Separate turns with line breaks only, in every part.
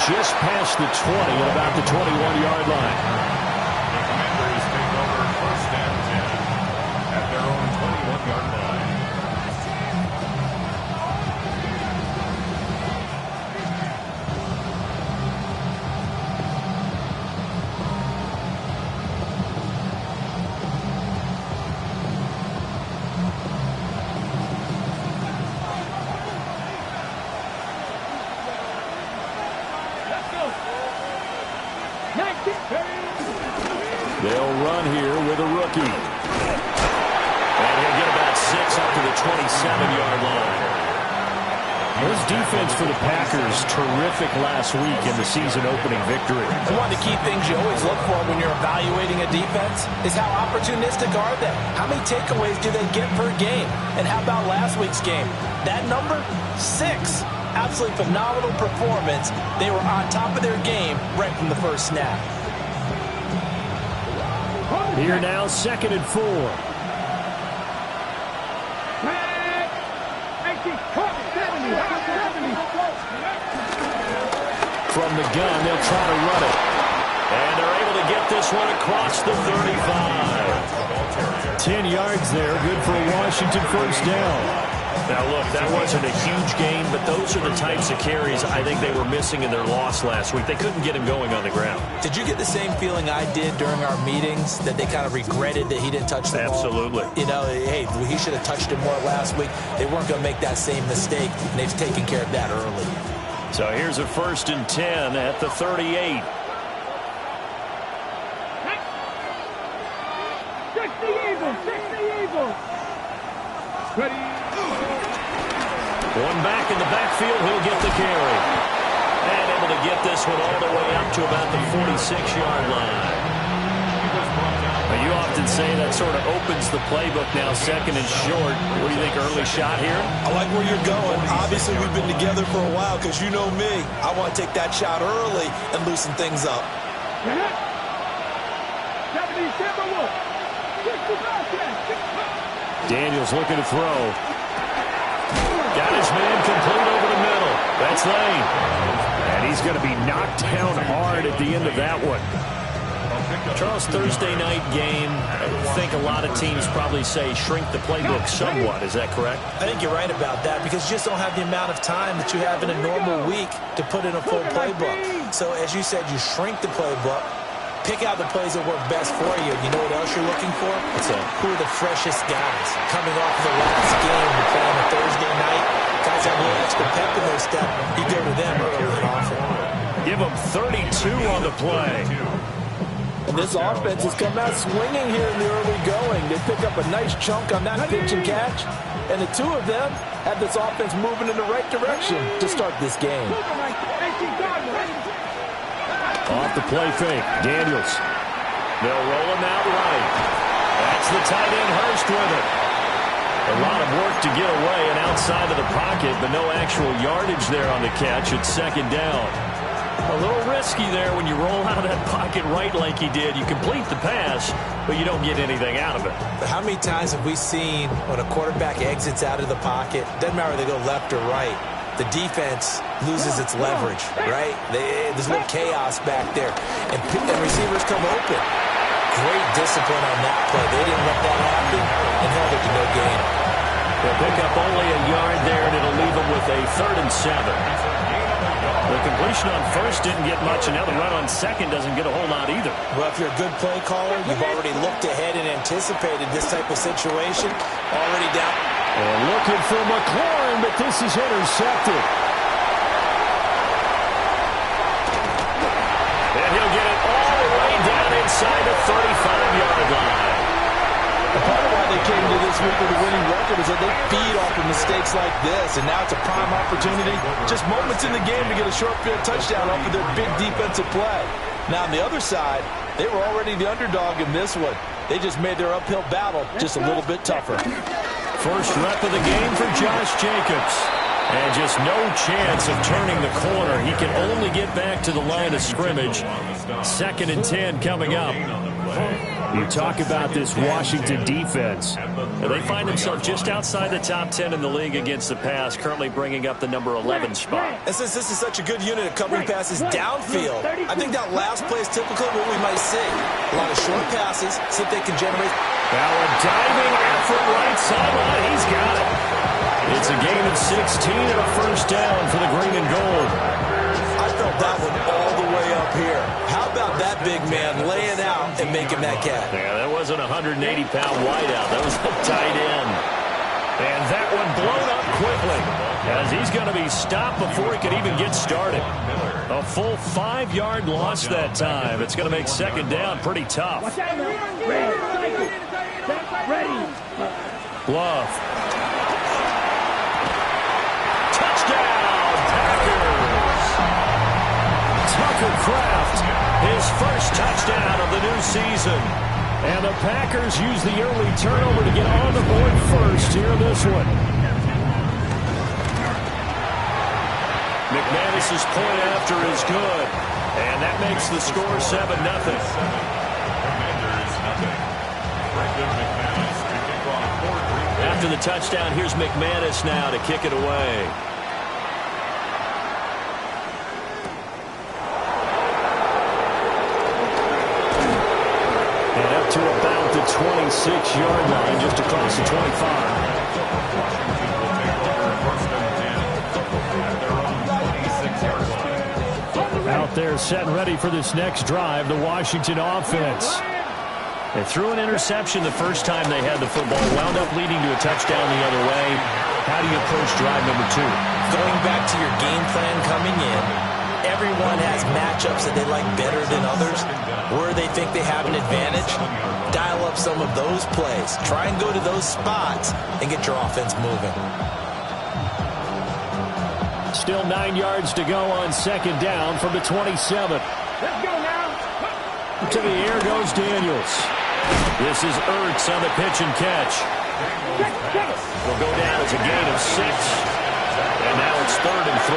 just past the 20 at about the 21-yard line.
The Commanders take over 1st and 10 at their own 21-yard line.
They'll run here with a rookie. And he'll get about 6 up to the 27-yard line. This defense for the Packers, terrific last week in the season-opening victory.
One of the key things you always look for when you're evaluating a defense is how opportunistic are they? How many takeaways do they get per game? And how about last week's game? That number? 6. Absolutely phenomenal performance. They were on top of their game right from the first snap.
Here now, 2nd and 4. From the gun, they'll try to run it. And they're able to get this one across the 35. 10 yards there, good for a Washington first down. Now, look, that wasn't a huge gain, but those are the types of carries I think they were missing in their loss last week. They couldn't get him going on the ground.
Did you get the same feeling I did during our meetings, that they kind of regretted that he didn't touch the ball?
Absolutely.
You know, hey, he should have touched it more last week. They weren't going to make that same mistake, and they've taken care of that early.
So here's a 1st and 10 at the 38.
Ready.
One back in the backfield, he'll get the carry. And able to get this one all the way up to about the 46-yard line. Now, you often say that sort of opens the playbook now, 2nd and short. What do you think, early shot here?
I like where you're going. Obviously, we've been together for a while because you know me. I want to take that shot early and loosen things up.
Daniels looking to throw. Got his man complete over the middle. That's Lane. And he's going to be knocked down hard at the end of that one. Charles, Thursday night game, I think a lot of teams probably say shrink the playbook somewhat. Is that correct?
I think you're right about that because you just don't have the amount of time that you have in a normal week to put in a full playbook. So as you said, you shrink the playbook, pick out the plays that work best for you. You know what else you're looking for?
What's that?
Who are the freshest guys coming off the last game to play on a Thursday night? Guys have a little extra pep in their step. You go to them early and often.
Give them 32 on the play.
And this offense has come out swinging here in the early going. They pick up a nice chunk on that pitch and catch. And the two of them have this offense moving in the right direction to start this game.
Off the play fake, Daniels. They'll roll him out right. That's the tight end, Hurst with it. A lot of work to get away and outside of the pocket, but no actual yardage there on the catch. It's 2nd down. A little risky there when you roll out of that pocket right like he did. You complete the pass, but you don't get anything out of it.
But how many times have we seen when a quarterback exits out of the pocket, doesn't matter whether they go left or right, the defense loses its leverage, right? There's a little chaos back there. And receivers come open. Great discipline on that play. They didn't let that happen and held it to no gain.
They'll pick up only a yard there, and it'll leave them with a 3rd and 7. The completion on first didn't get much, and now the run on second doesn't get a whole lot either.
Well, if you're a good play caller, you've already looked ahead and anticipated this type of situation. Already down.
And looking for McLaurin, but this is intercepted. And he'll get it all the way down inside the 35-yard line.
And part of why they came to this week with a winning record is that they feed off of mistakes like this, and now it's a prime opportunity, just moments in the game to get a short field touchdown off of their big defensive play. Now, on the other side, they were already the underdog in this one. They just made their uphill battle just a little bit tougher.
First rep of the game for Josh Jacobs. And just no chance of turning the corner. He can only get back to the line of scrimmage. 2nd and 10 coming up. You talk about this Washington defense. They find themselves just outside the top 10 in the league against the pass, currently bringing up the number 11 spot.
And since this is such a good unit of covering passes downfield, I think that last play is typical of what we might see. A lot of short passes, see if they can generate.
Now a diving effort right sideline. He's got it. It's a gain of 16 and a first down for the green and gold.
I felt that one all the way up here. How about that big man laying out and making that catch?
Yeah, that wasn't a 180-pound wideout. That was a tight end. And that one blown up quickly as he's going to be stopped before he could even get started. A full 5-yard loss that time. It's going to make 2nd down pretty tough. Love. Touchdown, Packers. Tucker Kraft, his first touchdown of the new season. And the Packers use the early turnover to get on the board first here in this one. McManus's point after is good. And that makes the score 7-0. After the touchdown, here's McManus now to kick it away. And up to about the 26-yard line, just across the 25. Out there set and ready for this next drive, the Washington offense. They threw an interception the first time they had the football, wound up leading to a touchdown the other way. How do you approach drive number 2?
Going back to your game plan coming in, everyone has matchups that they like better than others. Where they think they have an advantage, dial up some of those plays. Try and go to those spots and get your offense moving.
Still 9 yards to go on 2nd down from the 27.
Let's go now.
To the air goes Daniels. This is Ertz on the pitch and catch. Will go down as a gain of 6. And now it's 3rd and 3.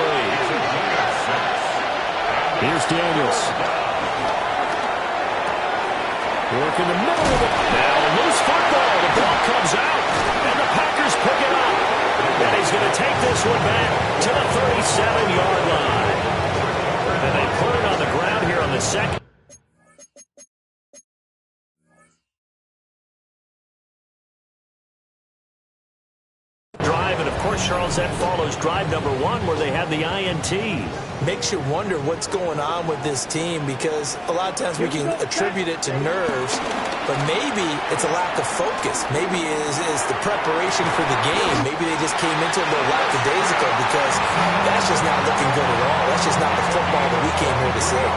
Here's Daniels. Work in the middle of it. Now loose football. The ball comes out. And the Packers pick it up. And he's going to take this one back to the 37-yard line. And they put it on the ground here on the 2nd. Drive, and of course, Charles, that follows drive number 1 where they had the INT.
Makes you wonder what's going on with this team, because a lot of times we can attribute it to nerves, but maybe it's a lack of focus. Maybe it's the preparation for the game. Maybe they just came into it a little lackadaisical, because that's just not looking good at all. That's just not the football that we came here to see.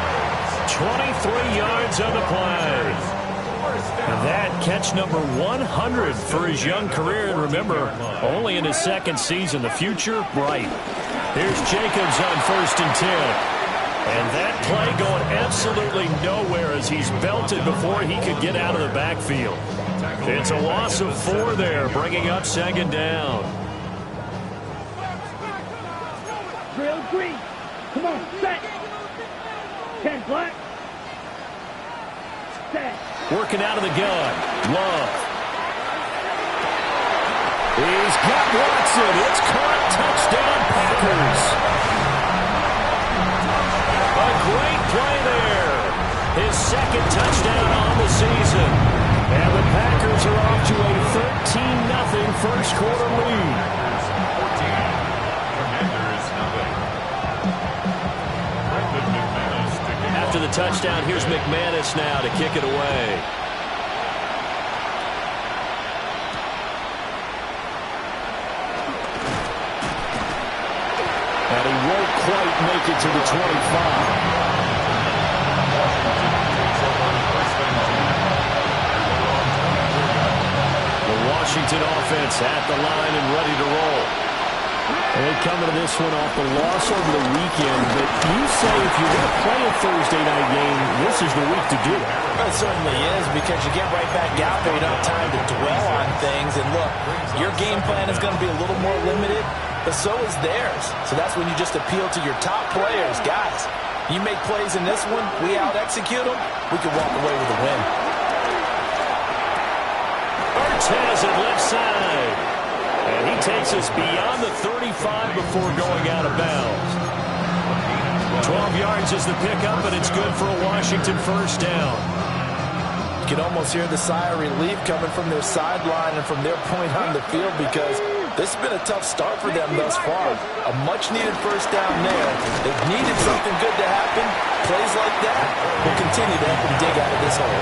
23 yards on the play. And that catch number 100 for his young career. And remember, only in his 2nd season. The future, bright. Here's Jacobs on 1st and 10. And that play going absolutely nowhere as he's belted before he could get out of the backfield. It's a loss of 4 there, bringing up 2nd down.
Drill green. Come on, set. 10 black. Set.
Working out of the gun. Love. He's got Watson. It's caught. Touchdown, Packers. A great play there. His 2nd touchdown on the season. And the Packers are off to a 13-0 first quarter lead. After the touchdown, here's McManus now to kick it away. And he won't quite make it to the 25. The Washington offense at the line and ready to roll. They come into this one off the loss over the weekend, but you say if you're going to play a Thursday night game, this is the week to do it.
It certainly is, because you get right back out there. You don't have time to dwell on things. And look, your game plan is going to be a little more limited. but so is theirs. So that's when you just appeal to your top players. Guys, you make plays in this one, we out-execute them, we can walk away with a win.
Ertz has it left side. And he takes us beyond the 35 before going out of bounds. 12 yards is the pickup, and it's good for a Washington first down.
You can almost hear the sigh of relief coming from their sideline and from their point on the field, because this has been a tough start for them thus far. A much-needed first down there. They've needed something good to happen. Plays like that will continue to help them dig out of this hole.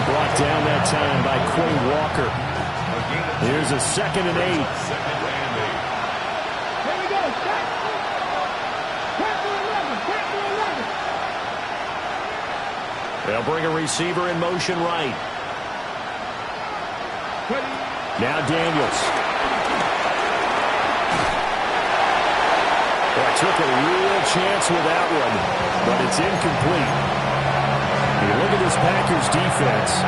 Brought down that time by Quay Walker. Here's a 2nd and 8.
Here we go. Set. Back for 11. Back for 11.
They'll bring a receiver in motion right. Now Daniels. Well, took a real chance with that one, but it's incomplete. You look at this Packers defense.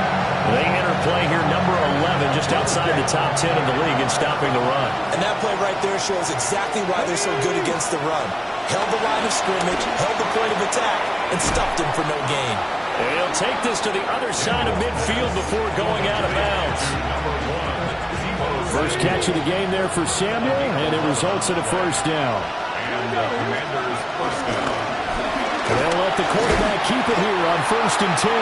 They enter play here number 11, just outside the top 10 of the league in stopping the run.
And that play right there shows exactly why they're so good against the run. Held the line of scrimmage, held the point of attack, and stopped him for no gain.
And he'll take this to the other side of midfield before going out of bounds. First catch of the game there for Samuel, and it results in a first down.
And the Commanders' first down.
They'll let the quarterback keep it here on 1st and 10.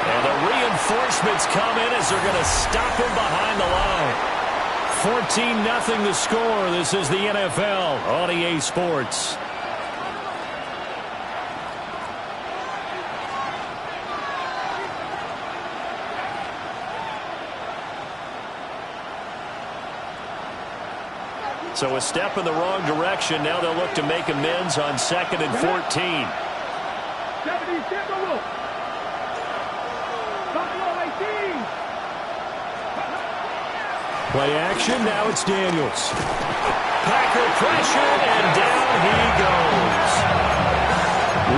And the reinforcements come in as they're going to stop him behind the line. 14-0 the score. This is the NFL on EA Sports. So a step in the wrong direction. Now they'll look to make amends on 2nd and 14.
70 Timberwolves. Buffalo 18.
Play action. Now it's Daniels. Packer pressure, and down he goes.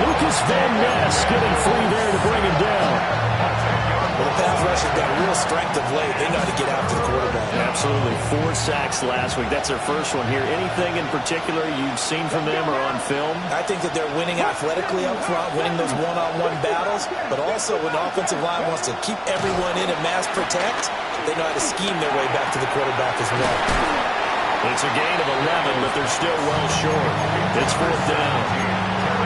Lucas Van Ness getting free there to bring him down.
Well, the pass rush has got real strength of late. They know how to get after the quarterback.
Absolutely. 4 sacks last week. That's their first one here. Anything in particular you've seen from them or on film?
I think that they're winning athletically up front, winning those one-on-one battles, but also when the offensive line wants to keep everyone in and mass protect, they know how to scheme their way back to the quarterback as well.
It's a gain of 11, but they're still well short. It's 4th down.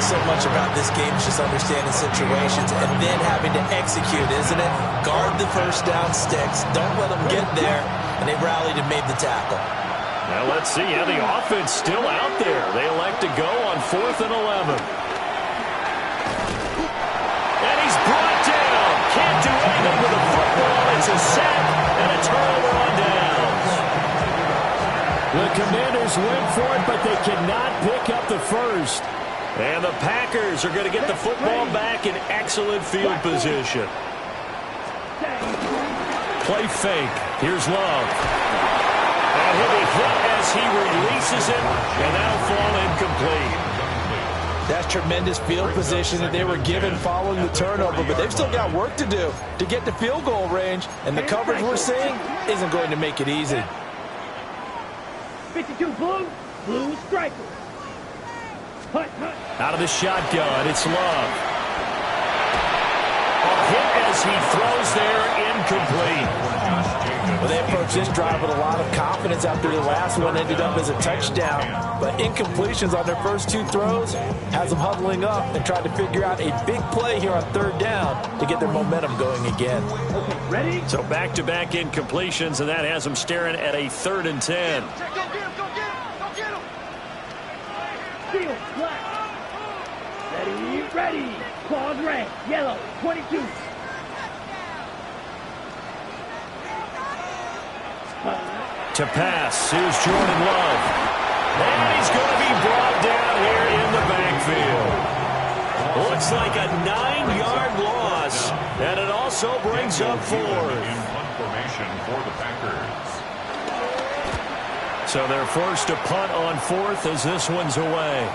So much about this game is just understanding situations and then having to execute, isn't it? Guard the first down sticks. Don't let them get there. And they rallied and made the tackle.
Now let's see. Yeah, the offense still out there. They elect to go on 4th and 11. And he's brought down. Can't do anything with the football. It's a sack and a turnover on downs. The Commanders went for it, but they cannot pick up the first. And the Packers are going to get the football back in excellent field position. Play fake. Here's Love. And he'll be hit as he releases it, and that'll fall incomplete.
That's tremendous field position that they were given following the turnover, but they've still got work to do to get to field goal range, and the coverage we're seeing isn't going to make it easy.
52 blue, blue striker. Hut, hut.
Out of the shotgun, it's Love. A hit as he throws there, incomplete.
Well, they approached this drive with a lot of confidence after the last one ended up as a touchdown. But incompletions on their first 2 throws has them huddling up and trying to figure out a big play here on 3rd down to get their momentum going again.
Okay, ready?
So back-to-back incompletions, and that has them staring at a 3rd and 10.
Field, black. Ready, ready. Claws red, yellow, 22.
To pass, here's Jordan Love. And he's going to be brought down here in the backfield. Looks like a 9-yard loss, and it also brings up 4th.
In punt formation for the Packers.
So they're forced to punt on 4th as this one's away.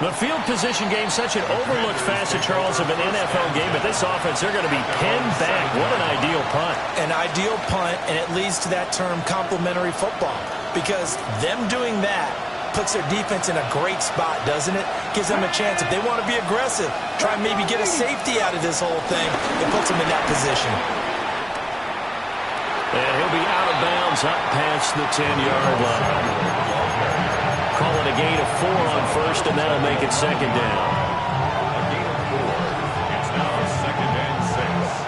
The field position game, such an overlooked facet, Charles, of an NFL game. But this offense, they're going to be pinned back. What an ideal punt.
An ideal punt, and it leads to that term complementary football. Because them doing that puts their defense in a great spot, doesn't it? Gives them a chance. If they want to be aggressive, try and maybe get a safety out of this whole thing, it puts them in that position.
And he'll be out of bounds up past the 10-yard line. Call it a gain of 4 on first, and that'll make it second down.
A gain of 4. It's now second and 6.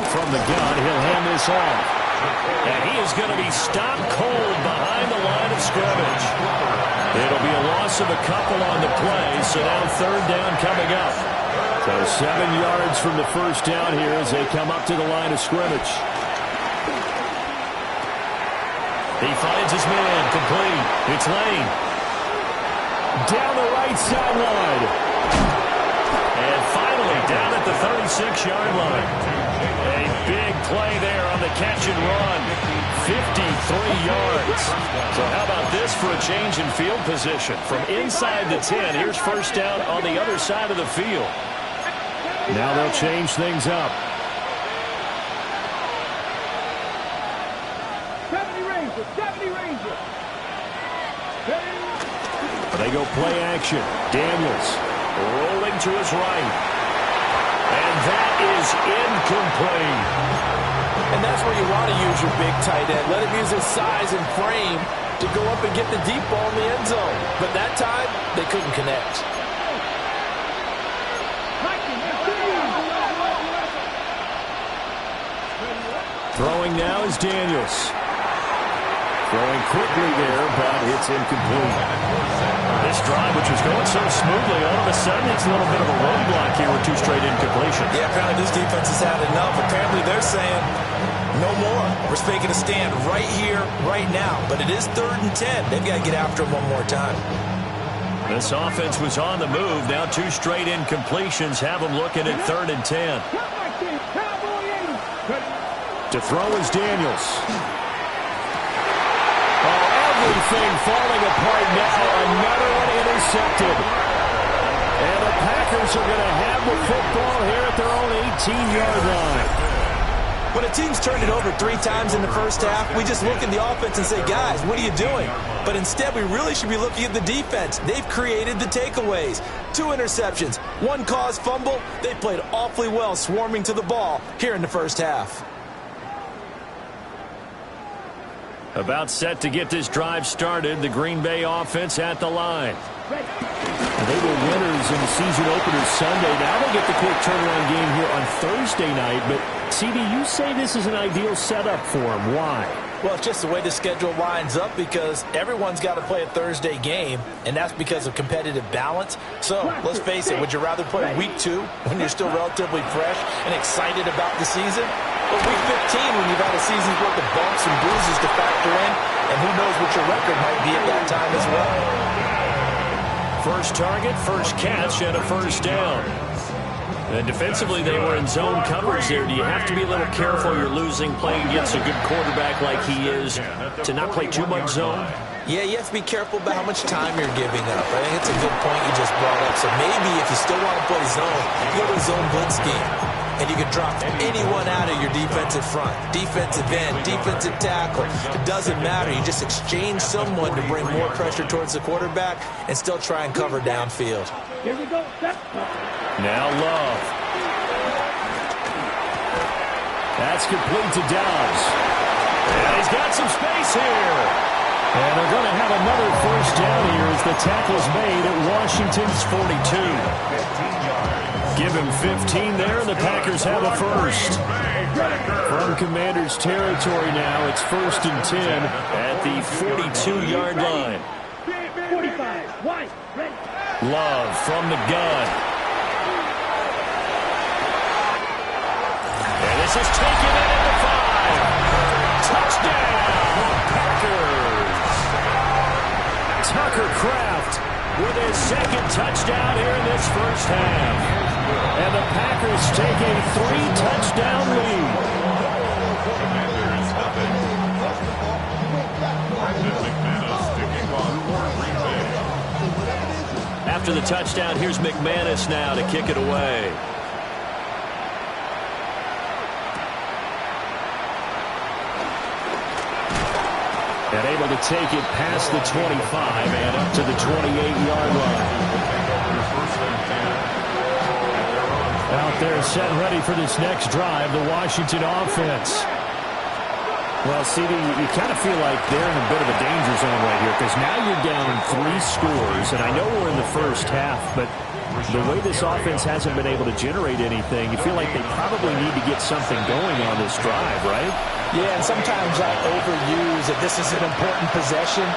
From the gun, he'll hand this off. And he is going to be stopped cold behind the line of scrimmage. It'll be a loss of a couple on the play, so now third down coming up. So 7 yards from the first down here as they come up to the line of scrimmage. He finds his man, complete. It's Lane. Down the right sideline. And finally down at the 36-yard line. A big play there on the catch and run. 53 yards. So how about this for a change in field position? From inside the 10, here's first down on the other side of the field. Now they'll change things up.
70 Rangers.
They go play action. Daniels rolling to his right. And that is incomplete.
And that's where you want to use your big tight end. Let him use his size and frame to go up and get the deep ball in the end zone. But that time, they couldn't connect.
Throwing now is Daniels. Throwing quickly there, but it's incomplete. This drive, which was going so smoothly, all of a sudden it's a little bit of a roadblock here with 2 straight incompletions.
Yeah, apparently this defense has had enough. Apparently they're saying, no more. We're making a stand right here, right now. But it is 3rd and 10. They've got to get after him one more time.
This offense was on the move. Now 2 straight incompletions have them looking at 3rd and 10. To throw is Daniels. Everything falling apart now. Another one intercepted. And the Packers are going to have the football here at their own 18-yard line.
When a team's turned it over 3 times in the first half, we just look at the offense and say, guys, what are you doing? But instead, we really should be looking at the defense. They've created the takeaways. 2 interceptions, 1 caused fumble. They played awfully well swarming to the ball here in the first half.
About set to get this drive started, the Green Bay offense at the line. They were winners in the season opener Sunday. Now they get the quick turnaround game here on Thursday night. But, CD, you say this is an ideal setup for them. Why?
Well, it's just the way the schedule lines up because everyone's got to play a Thursday game, and that's because of competitive balance. So, let's face it, would you rather play week 2 when you're still relatively fresh and excited about the season? Or week 15 when you've had a season's worth of bumps and bruises to factor in, and who knows what your record might be at that time as well.
First target, first catch, and a first down. And defensively, they were in zone coverage there. Do you have to be a little careful you're losing playing against a good quarterback like he is to not play too much zone?
Yeah, you have to be careful about how much time you're giving up. I think it's a good point you just brought up. So maybe if you still want to play zone, you go to a zone blitz scheme. And you can drop anyone out of your defensive front. Defensive end, defensive tackle. It doesn't matter. You just exchange someone to bring more pressure towards the quarterback and still try and cover downfield.
Here we go.
Now Love. That's complete to Dobbs. And he's got some space here. And they're going to have another first down here as the tackle's made at Washington's 42. Give him 15 there, and the Packers have a first. From Commanders territory now, it's 1st and 10 at the 42-yard line.
45, white, red.
Love from the gun. This is taken in at the 5. Touchdown, Packers. Tucker Kraft with his second touchdown here in this first half. And the Packers take a 3-touchdown lead.
Commanders nothing. Brandon McManus sticking on for Green Bay.
After the touchdown, here's McManus now to kick it away. And able to take it past the 25 and up to the 28-yard line. Out there set ready for this next drive, the Washington offense. Well, CD, you kind of feel like they're in a bit of a danger zone right here because now you're down 3 scores, and I know we're in the first half, but the way this offense hasn't been able to generate anything, you feel like they probably need to get something going on this drive, right?
Yeah, and sometimes I overuse that this is an important possession,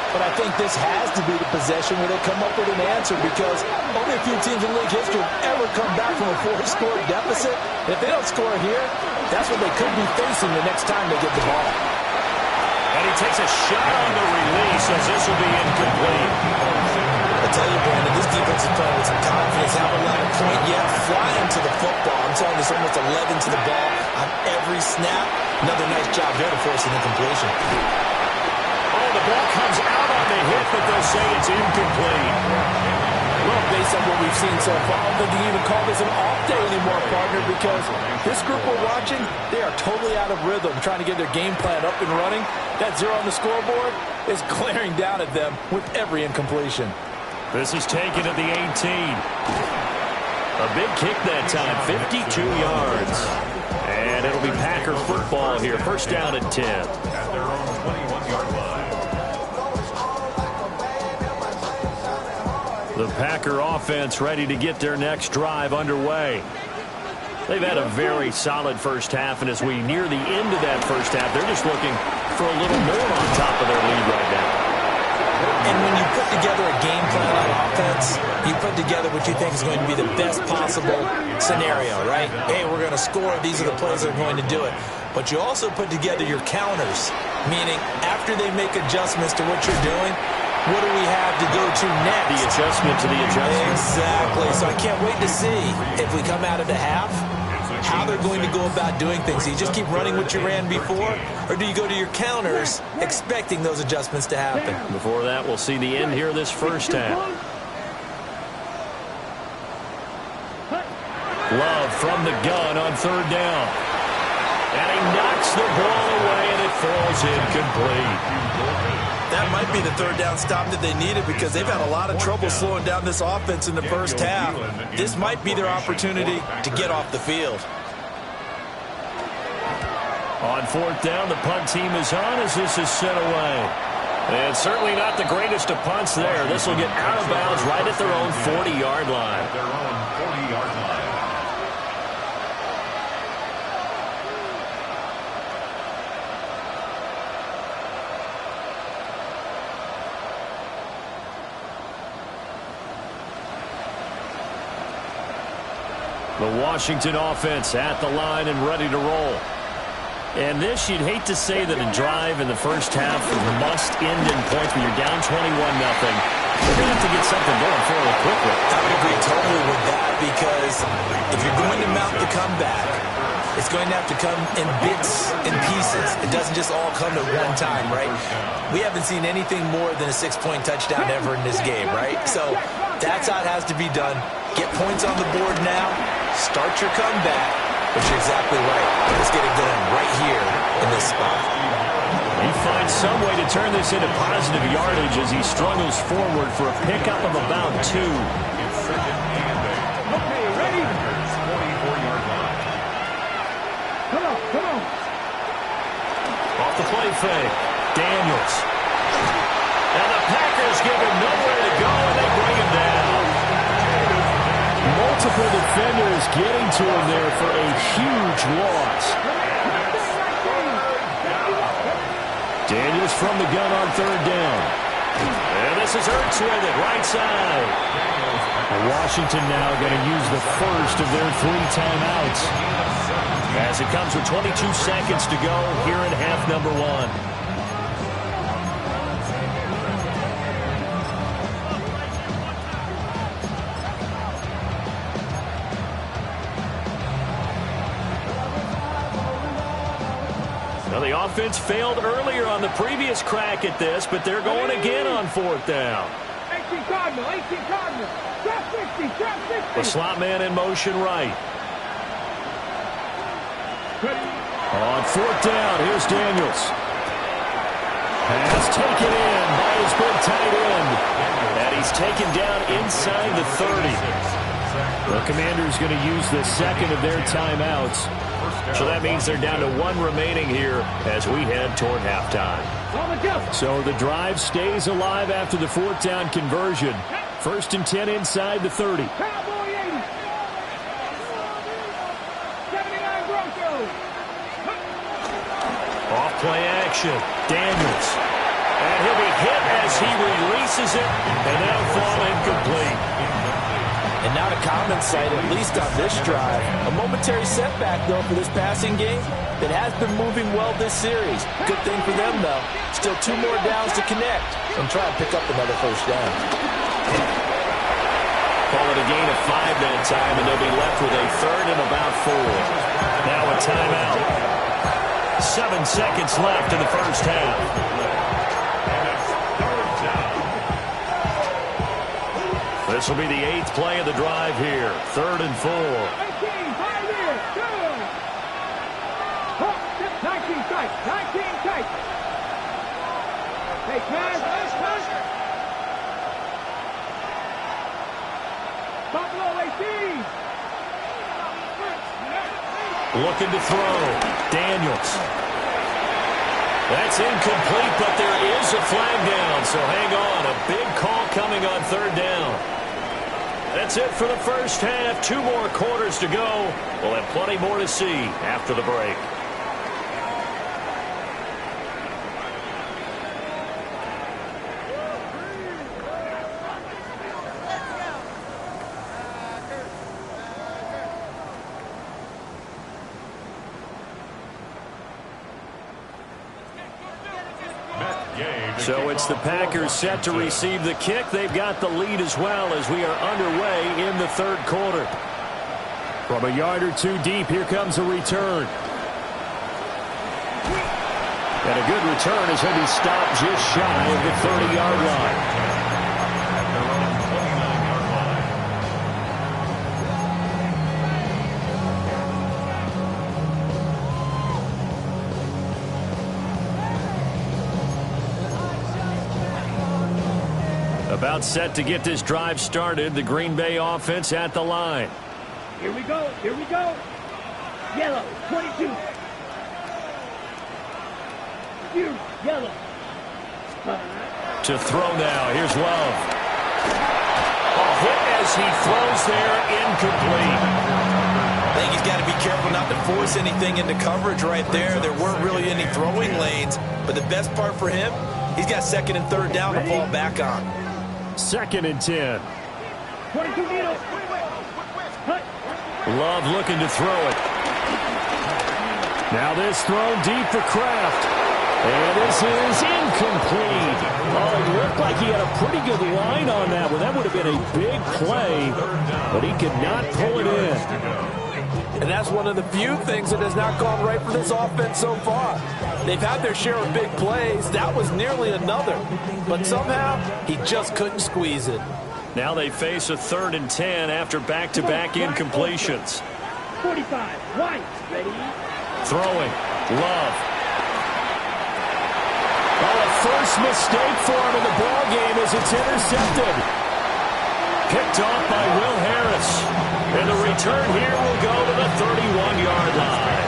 but I think this has to be the possession where they come up with an answer because only a few teams in league history have ever come back from a 4-score deficit. If they don't score here, that's what they could be facing the next time they get the ball.
And he takes a shot on the release as this will be incomplete.
I tell you, Brandon, this defense is playing with some confidence. Haven't let a point yet. Flying to the football. I'm telling you, it's almost 11 to the ball on every snap. Another nice job there to force an incompletion.
Oh, the ball comes out on the hit, but they'll say it's incomplete.
Well, based on what we've seen so far, I don't think you even call this an off day anymore, partner, because this group we're watching, they are totally out of rhythm, trying to get their game plan up and running. That 0 on the scoreboard is glaring down at them with every incompletion.
This is taken at the 18. A big kick that time, 52 yards. And it'll be Packer football here. First down at 10.
At their own 21-yard line.
The Packer offense ready to get their next drive underway. They've had a very solid first half, and as we near the end of that first half, they're just looking for a little more on top of their lead right now.
And when you put together a game plan on offense, you put together what you think is going to be the best possible scenario, right? Hey, we're going to score. These are the plays that are going to do it. But you also put together your counters, meaning after they make adjustments to what you're doing, what do we have to go to next?
The adjustment to the adjustment.
Exactly. So I can't wait to see if we come out of the half, how they're going to go about doing things. Do you just keep running what you ran before, or do you go to your counters expecting those adjustments to happen?
Before that, we'll see the end here of this first half. Love from the gun on third down. And he knocks the ball away, and it falls incomplete.
That might be the third down stop that they needed because they've had a lot of trouble slowing down this offense in the first half. This might be their opportunity to get off the field.
On fourth down, the punt team is on as this is set away. And certainly not the greatest of punts there. This will get out of bounds right at their own 40-yard line.
At their own 40-yard line.
The Washington offense at the line and ready to roll. And this, you'd hate to say that a drive in the first half must end in points when you're down 21-0. They're going to have to get something going fairly quickly.
I would agree totally with that because if you're going to mount the comeback, it's going to have to come in bits and pieces. It doesn't just all come at one time, right? We haven't seen anything more than a 6-point touchdown ever in this game, right? So that's how it has to be done. Get points on the board now. Start your comeback. But you're exactly right. Let's get it going right here in this spot.
He finds some way to turn this into positive yardage as he struggles forward for a pickup of about 2.
It's second and 8.
Okay, ready?
44-yard line.
Come on.
Off the play fake, Daniels. And the Packers give him nowhere to go, and they bring him down. Multiple defenders getting to him there for a huge loss. Daniels from the gun on third down. And this is Ertz with it, right side. And Washington now going to use the first of their 3 timeouts. As as it comes with 22 seconds to go here in half number one. Now, the offense failed earlier on the previous crack at this, but they're going again on fourth down.
18 Cardinal, 18 Cardinal. Drop 60, drop 60.
The slot man in motion right. On fourth down, here's Daniels. Pass taken in by his big tight end. And he's taken down inside the 30. The Commanders going to use the second of their timeouts. So that means they're down to one remaining here as we head toward halftime. So the drive stays alive after the fourth down conversion. 1st and 10 inside the 30.
Cowboy 80. 79 Broncos.
Off play action. Daniels. And he'll be hit as he releases it. And that'll fall incomplete.
And not a common sight, at least on this drive. A momentary setback, though, for this passing game that has been moving well this series. Good thing for them, though. Still 2 more downs to connect and try and pick up another first down.
Call it a gain of 5 that time, and they'll be left with a 3rd and about 4. Now a timeout. 7 seconds left in the first half. This will be the 8th play of the drive here. 3rd and 4.
19 tight, 19 tight. Hey, pass. Buffalo 18.
Looking to throw. Daniels. That's incomplete, but there is a flag down, so hang on. A big call coming on 3rd down. That's it for the first half. 2 more quarters to go. We'll have plenty more to see after the break. So it's the Packers set to receive the kick. They've got the lead as well as we are underway in the 3rd quarter. From a yard or 2 deep, here comes a return. And a good return is going to be stopped just shy of the 30-yard line. About set to get this drive started. The Green Bay offense at the line.
Here we go. Yellow, 22. Yellow.
To throw now. Here's Love. A hit as he throws there, incomplete.
I think he's got to be careful not to force anything into coverage right there. There weren't really any throwing lanes, but the best part for him, he's got 2nd and 3rd down to fall back on.
2nd and 10.
22 needles.
Love looking to throw it. Now this thrown deep for Kraft. And this is incomplete. Oh, it looked like he had a pretty good line on that one. That would have been a big play, but he could not pull it in.
And that's one of the few things that has not gone right for this offense so far. They've had their share of big plays. That was nearly another. But somehow, he just couldn't squeeze it.
Now they face a 3rd and 10 after back-to-back incompletions.
45, White, ready.
Throwing. Love. Oh, a first mistake for him in the ball game as it's intercepted. Picked off by Will Harris. And the return here will go to the 31-yard line.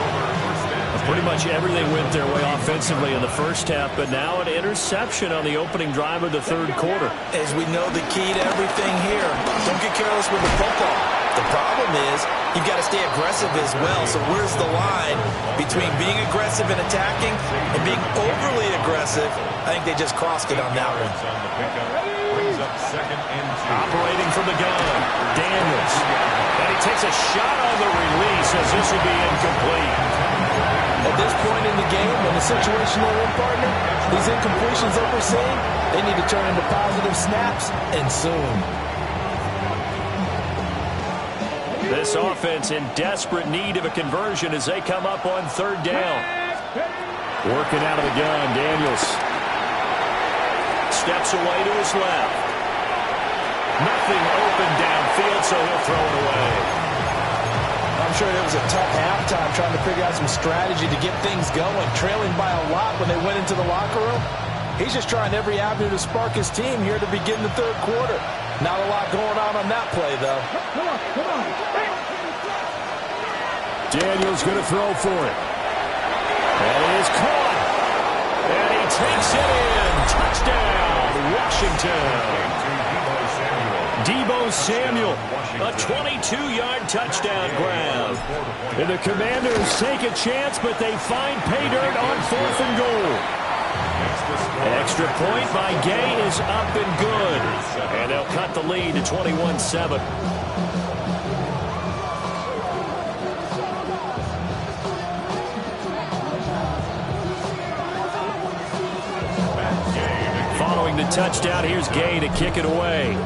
Pretty much everything went their way offensively in the first half, but now an interception on the opening drive of the 3rd quarter.
As we know, the key to everything here, don't get careless with the football. The problem is you've got to stay aggressive as well. So where's the line between being aggressive and attacking and being overly aggressive? I think they just crossed it on that one.
Operating from the gun, Daniels. And he takes a shot on the release as this will be incomplete.
At this point in the game, when the situation they're in, partner, these incompletions that we're seeing, they need to turn into positive snaps, and soon.
This offense in desperate need of a conversion as they come up on third down. Working out of the gun, Daniels. Steps away to his left. Nothing open downfield, so he'll throw it away.
I'm sure it was a tough halftime trying to figure out some strategy to get things going, trailing by a lot when they went into the locker room. He's just trying every avenue to spark his team here to begin the third quarter. Not a lot going on that play, though.
Come on.
Daniels going to throw for it. And it is caught. And he takes it in. Touchdown, Washington. Deebo Samuel, a 22-yard touchdown grab. And the Commanders take a chance, but they find pay dirt on 4th and goal. Extra point by Gay is up and good. And they'll cut the lead to 21-7. Following the touchdown, here's Gay to kick it away.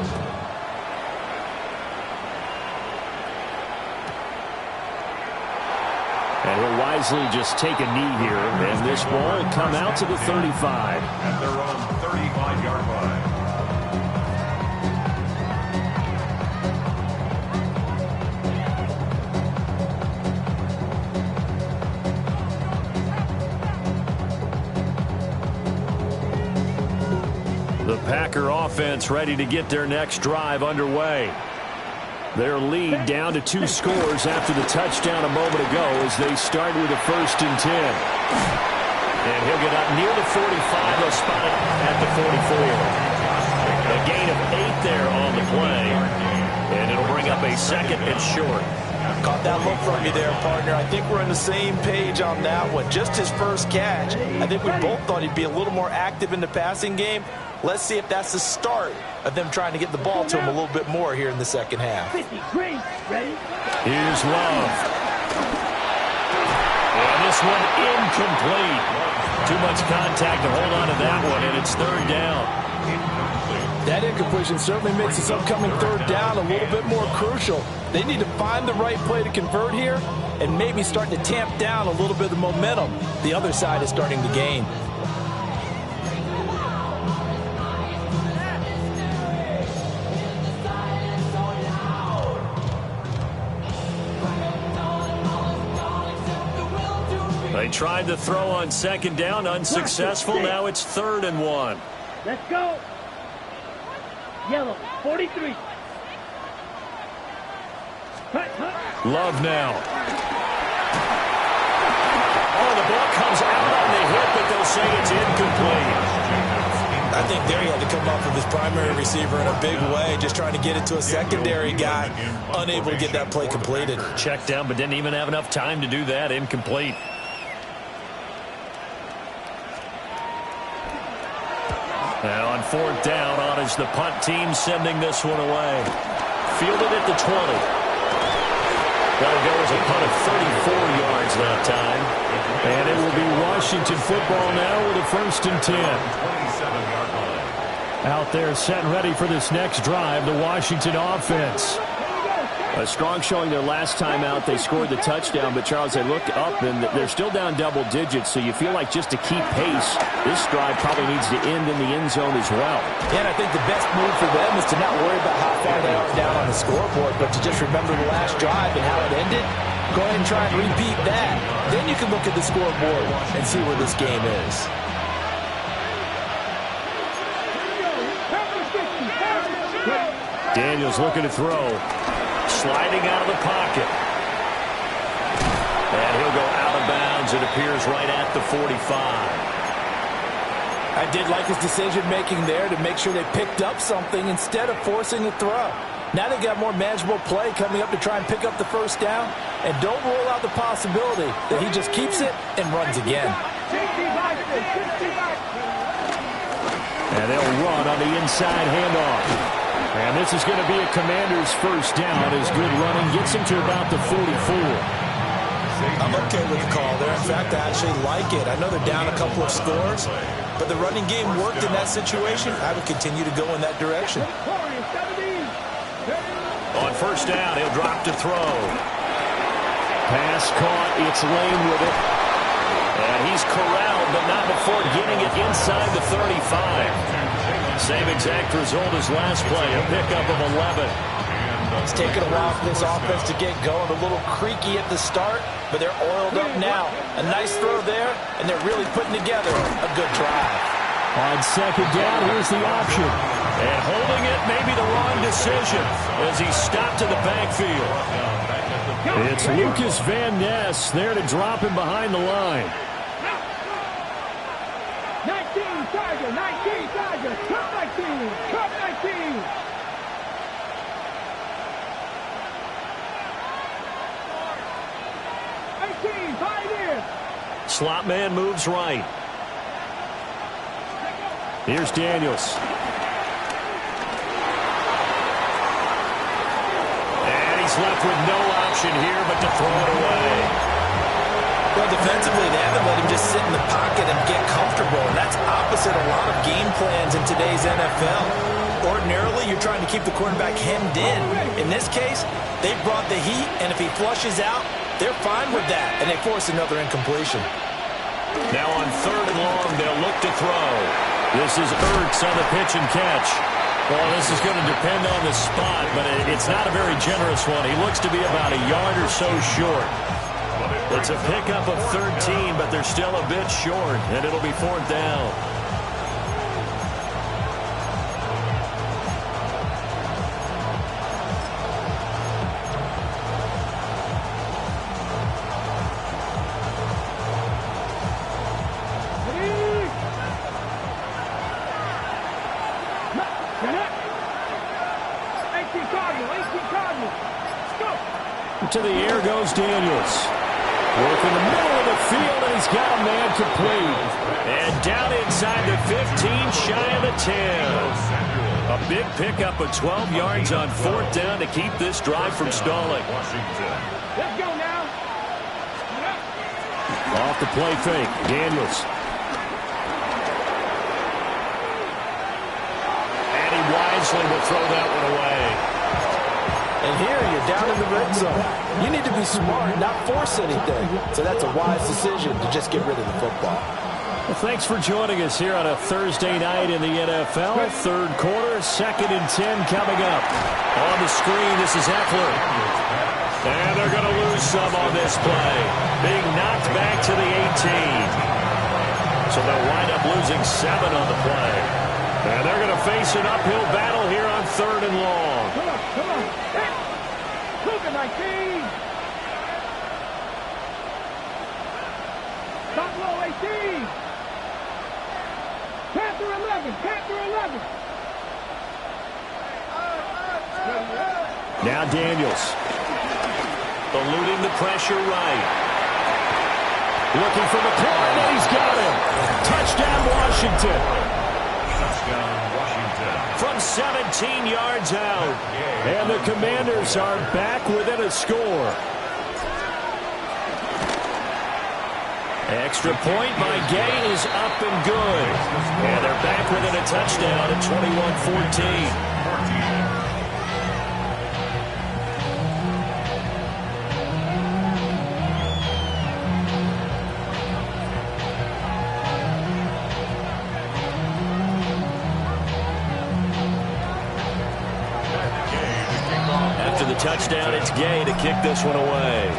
And he'll wisely just take a knee here, and this ball will come out to the 35.
At their own 35-yard line.
The Packer offense ready to get their next drive underway. Their lead down to 2 scores after the touchdown a moment ago as they start with a 1st and 10. And he'll get up near the 45. They'll spot it at the 44. A gain of 8 there on the play. And it'll bring up a 2nd and short.
Caught that look from you there, partner. I think we're on the same page on that one. Just his first catch. I think we both thought he'd be a little more active in the passing game. Let's see if that's the start of them trying to get the ball to him a little bit more here in the second half.
Here's Love. And this one incomplete. Too much contact to hold on to that one, and it's 3rd down.
That incompletion certainly makes this upcoming 3rd down a little bit more crucial. They need to find the right play to convert here and maybe start to tamp down a little bit of the momentum the other side is starting to gain.
They tried to throw on 2nd down, unsuccessful. Now it's 3rd and 1.
Let's go. Yellow, 43.
Love now. Oh, the ball comes out on the hit, but they'll say it's incomplete.
I think there he had to come up with his primary receiver in a big way, just trying to get it to a secondary guy, unable to get that play completed.
Checked down, but didn't even have enough time to do that. Incomplete. Now on 4th down, on is the punt team sending this one away. Fielded at the 20. That'll go as a punt of 34 yards that time. And it will be Washington football now with a 1st and 10.
27-yard line.
Out there set and ready for this next drive, the Washington offense. A strong showing their last time out. They scored the touchdown, but Charles, they look up and they're still down double digits, so you feel like just to keep pace, this drive probably needs to end in the end zone as well.
Yeah, and I think the best move for them is to not worry about how far they are down on the scoreboard, but to just remember the last drive and how it ended. Go ahead and try and repeat that. Then you can look at the scoreboard and see where this game is.
Daniels looking to throw. Sliding out of the pocket. And he'll go out of bounds. It appears right at the 45.
I did like his decision-making there to make sure they picked up something instead of forcing the throw. Now they got more manageable play coming up to try and pick up the 1st down. And don't rule out the possibility that he just keeps it and runs again.
And they'll run on the inside handoff. And this is going to be a Commander's 1st down as good running gets him to about the 44.
I
I'm okay with the call there. In fact, I actually like it. I know they're down a couple of scores, but the running game worked in that situation. I would continue to go in that direction.
On first down, he'll drop to throw. Pass caught. It's Lane with it. And he's corralled, but not before getting it inside the 35. Same exact result as last play, a pickup of 11.
It's taken a while for this offense to get going. A little creaky at the start, but they're oiled up now. A nice throw there, and they're really putting together a good drive.
On second down, here's the option. And holding it may be the wrong decision as he stopped in the backfield. It's Lucas Van Ness there to drop him behind the line.
19 Tiger, 19 Tiger, cut 19, cut 19.
Slot man moves right. Here's Daniels. And he's left with no option here but to throw it away.
Well, defensively, they haven't let him just sit in the pocket and get comfortable. And that's opposite a lot of game plans in today's NFL. Ordinarily, you're trying to keep the quarterback hemmed in. In this case, they brought the heat, and if he flushes out, they're fine with that, and they force another incompletion.
Now on third and long, they'll look to throw. This is Ertz on the pitch and catch. Well, this is going to depend on the spot, but it's not a very generous one. He looks to be about a yard or so short. It's a pickup of 13, but they're still a bit short, and it'll be fourth down. To the air goes Daniels. Work in the middle of the field, and he's got a man complete. And down inside the 15, shy of the 10. A big pickup of 12 yards on fourth down to keep this drive from stalling.
Let's go now.
Off the play fake, Daniels. And he wisely will throw that one away.
And here you're down in the red zone. You need to be smart, not force anything. So that's a wise decision to just get rid of the football.
Well, thanks for joining us here on a Thursday night in the NFL. Third quarter, 2nd and 10 coming up. On the screen, this is Eckler. And they're going to lose some on this play. Being knocked back to the 18. So they'll wind up losing 7 on the play. And they're going to face an uphill battle here on third and long.
Come on, come on. Hey, look at 19. Top low 18. Panther 11, Panther 11.
Now Daniels. Eluding the pressure right. Looking for McLaurin, and he's got him. Touchdown, Washington. From 17 yards out. And the Commanders are back within a score. Extra point by Gay is up and good. And they're back within a touchdown at 21-14. Touchdown, it's Gay to kick this one away.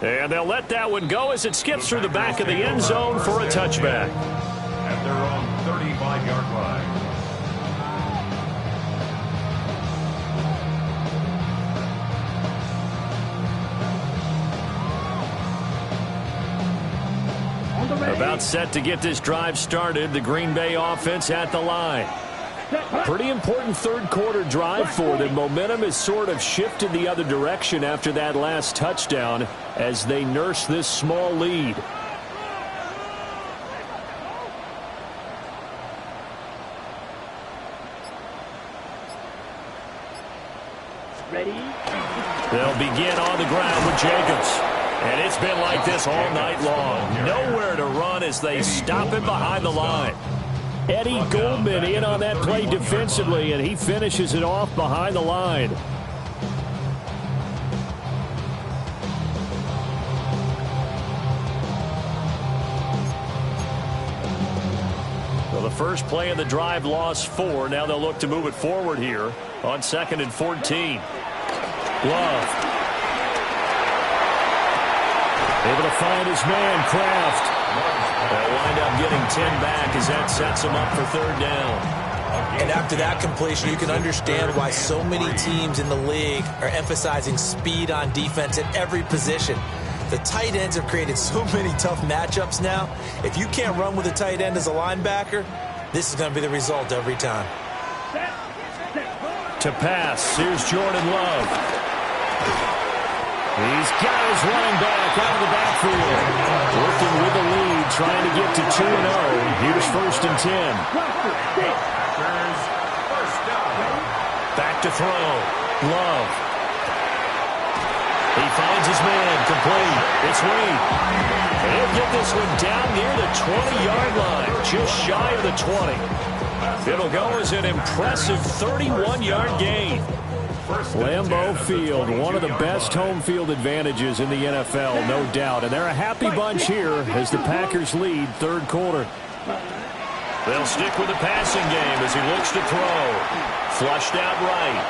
And they'll let that one go as it skips through the back of the end zone for a touchback.
At their own 35-yard line.
About set to get this drive started, the Green Bay offense at the line. Pretty important third quarter drive for them. Momentum has sort of shifted the other direction after that last touchdown as they nurse this small lead.
Ready?
They'll begin on the ground with Jacobs. And it's been like this all night long. Nowhere to run as they stop him behind the line.
Eddie Goldman in on that play defensively, and he finishes it off behind the line.
Well, the first play of the drive lost 4. Now they'll look to move it forward here on 2nd and 14. Love. Able to find his man, Kraft. They'll wind up getting 10 back as that sets him up for 3rd down.
And after that completion, you can understand why so many teams in the league are emphasizing speed on defense at every position. The tight ends have created so many tough matchups now. If you can't run with a tight end as a linebacker, this is going to be the result every time.
To pass, here's Jordan Love. He's got his running back out of the backfield. Working with the lead, trying to get to 2-0. Here's 1st and 10. Back to throw. Love. He finds his man, complete. It's Reed. And he'll get this one down near the 20-yard line, just shy of the 20. It'll go as an impressive 31-yard gain.
Lambeau Field, one of the best home field advantages in the NFL, no doubt. And they're a happy bunch here as the Packers lead 3rd quarter.
They'll stick with the passing game as he looks to throw. Flushed out right.